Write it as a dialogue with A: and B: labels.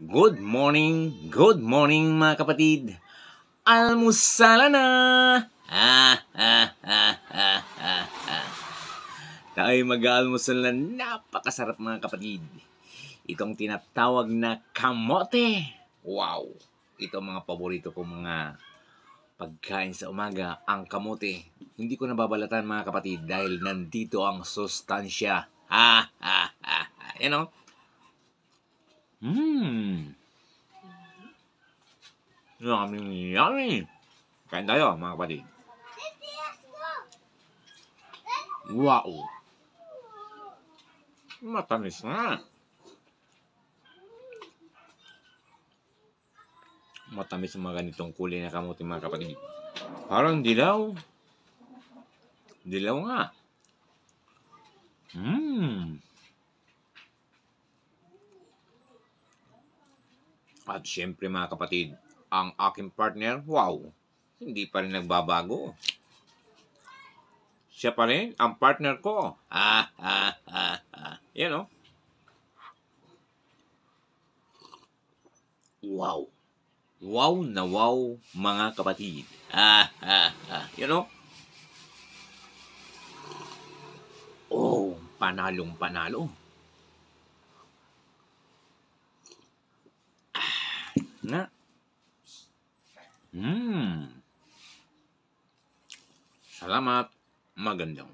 A: Good morning mga kapatid. Almusala na! Tayo mag-almusal na napakasarap mga kapatid. Itong tinatawag na kamote. Wow! Ito ang mga paborito kong mga pagkain sa umaga, ang kamote. Hindi ko nababalatan mga kapatid dahil nandito ang sustansya. You know? Yummy, yummy. Kain tayo, mga kapatid. Wow. Matamis na. Matamis ang mga ganitong kulay na kamote, mga kapatid. Parang dilaw. Dilaw nga. At syempre mga kapatid, ang aking partner, wow, hindi pa rin nagbabago. Siya pa rin ang partner ko. You know? Wow. Wow na wow, mga kapatid. You know? Oh, panalong panalo. Na. Salamat. Magandang